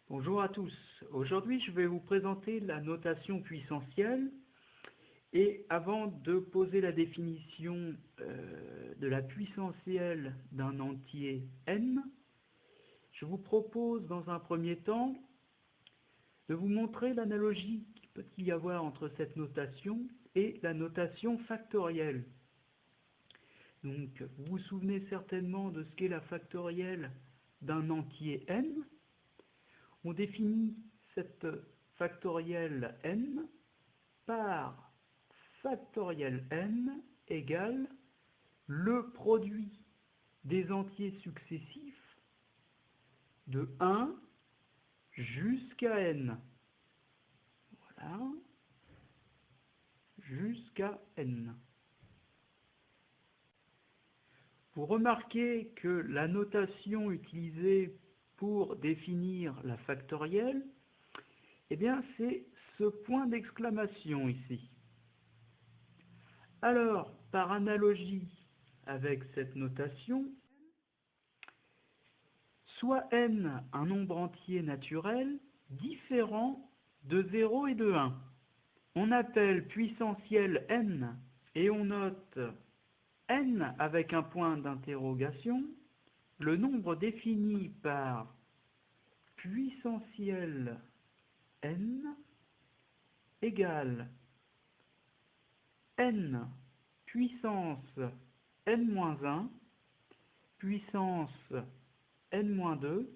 Bonjour à tous. Aujourd'hui, je vais vous présenter la notation puissentielle. Et avant de poser la définition de la puissentielle d'un entier n, je vous propose dans un premier temps de vous montrer l'analogie qu'il peut y avoir entre cette notation et la notation factorielle. Donc, vous vous souvenez certainement de ce qu'est la factorielle d'un entier n. On définit cette factorielle n par factorielle n égale le produit des entiers successifs de 1 jusqu'à n. Voilà, jusqu'à n. Vous remarquez que la notation utilisée pour définir la factorielle, eh bien, c'est ce point d'exclamation ici. Alors, par analogie avec cette notation, soit n un nombre entier naturel différent de 0 et de 1. On appelle puissentielle n et on note n avec un point d'interrogation, le nombre défini par puissentielle n égale n puissance n-1, puissance n-2,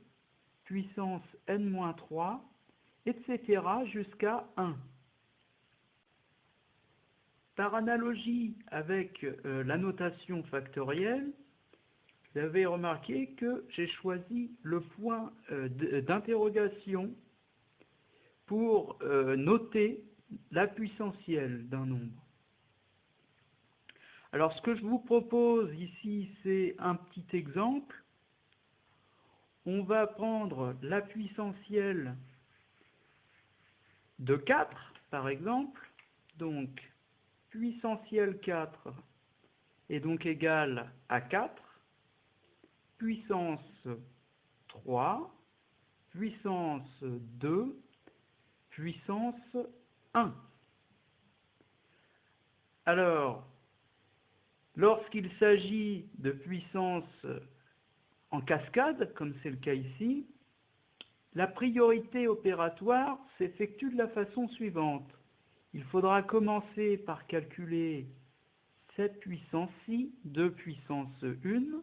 puissance n-3, etc. jusqu'à 1. Par analogie avec la notation factorielle, vous avez remarqué que j'ai choisi le point d'interrogation pour noter la puissentielle d'un nombre. Alors, ce que je vous propose ici, c'est un petit exemple. On va prendre la puissentielle de 4, par exemple. Donc, puissentielle 4 est donc égale à 4. Puissance 3, puissance 2, puissance 1. Alors, lorsqu'il s'agit de puissance en cascade, comme c'est le cas ici, la priorité opératoire s'effectue de la façon suivante. Il faudra commencer par calculer cette puissance-ci, 2 puissance 1,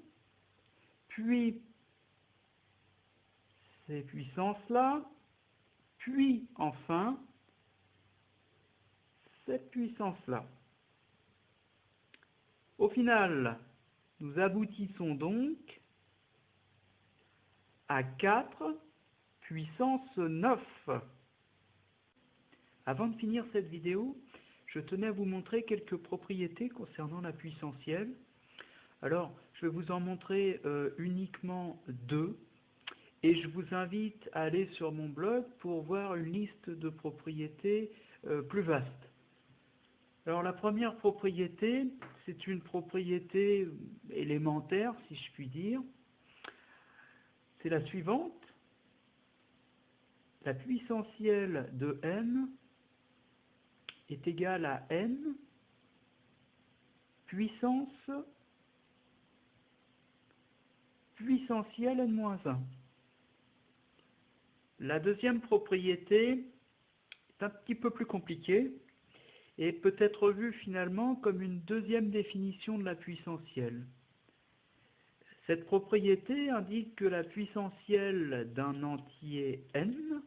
puis ces puissances-là, puis enfin cette puissance-là. Au final, nous aboutissons donc à 4 puissance 9. Avant de finir cette vidéo, je tenais à vous montrer quelques propriétés concernant la puissentielle. Alors, je vais vous en montrer uniquement 2, et je vous invite à aller sur mon blog pour voir une liste de propriétés plus vaste. Alors, la première propriété, c'est une propriété élémentaire, si je puis dire. C'est la suivante. La puissentielle de n est égale à n puissentielle n-1. La deuxième propriété est un petit peu plus compliquée et peut être vue finalement comme une deuxième définition de la puissentielle. Cette propriété indique que la puissentielle d'un entier n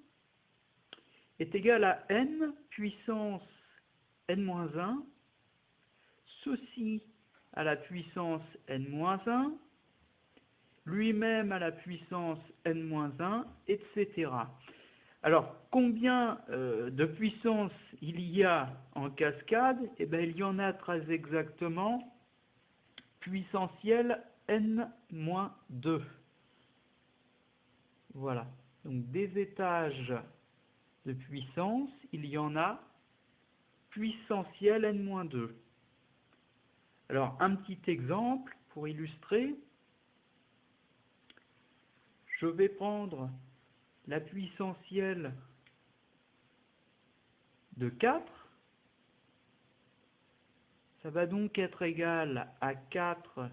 est égale à n puissance n-1, ceci à la puissance n-1, lui-même à la puissance n-1, etc. Alors, combien de puissance il y a en cascade? Eh bien, il y en a très exactement puissentielle n-2. Voilà. Donc, des étages de puissance, il y en a puissentielle n-2. Alors, un petit exemple pour illustrer. Je vais prendre la puissance de 4, ça va donc être égal à 4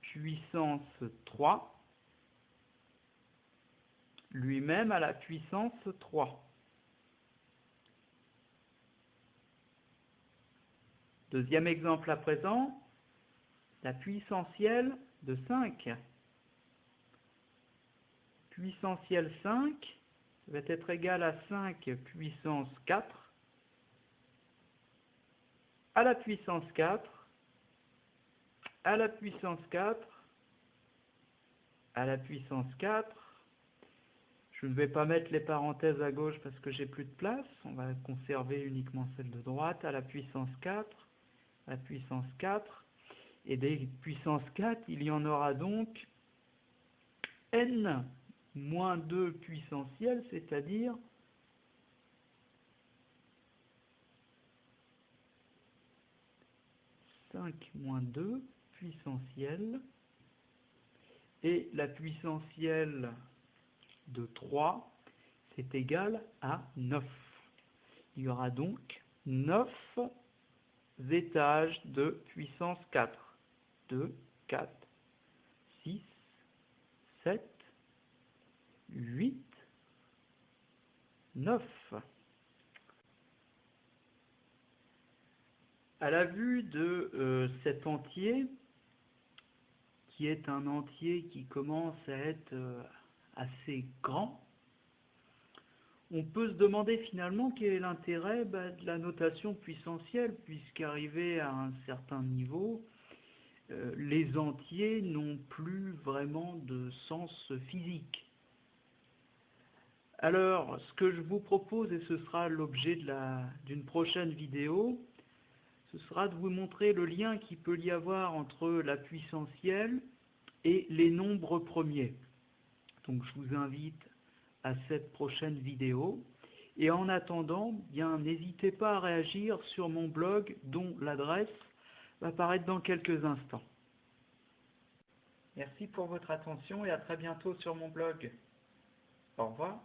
puissance 3, lui-même à la puissance 3. Deuxième exemple à présent, la puissance de 5. Puissance 5 va être égal à 5 puissance 4, à la puissance 4, à la puissance 4, à la puissance 4. Je ne vais pas mettre les parenthèses à gauche parce que j'ai plus de place. On va conserver uniquement celle de droite. À la puissance 4, à la puissance 4. Et des puissances 4, il y en aura donc n moins 2 puissentiels, c'est-à-dire moins 2 puissentiels. Et la puissentielle de 3, c'est égal à 9. Il y aura donc 9 étages de puissance 4. 2, 4, 6, 7, 8, 9. À la vue de cet entier, qui est un entier qui commence à être assez grand, on peut se demander finalement quel est l'intérêt de la notation puissentielle, puisqu'arrivé à un certain niveau, les entiers n'ont plus vraiment de sens physique. Alors, ce que je vous propose, et ce sera l'objet d'une prochaine vidéo, ce sera de vous montrer le lien qu'il peut y avoir entre la puissentielle et les nombres premiers. Donc je vous invite à cette prochaine vidéo. Et en attendant, bien n'hésitez pas à réagir sur mon blog dont l'adresse va apparaître dans quelques instants. Merci pour votre attention et à très bientôt sur mon blog. Au revoir.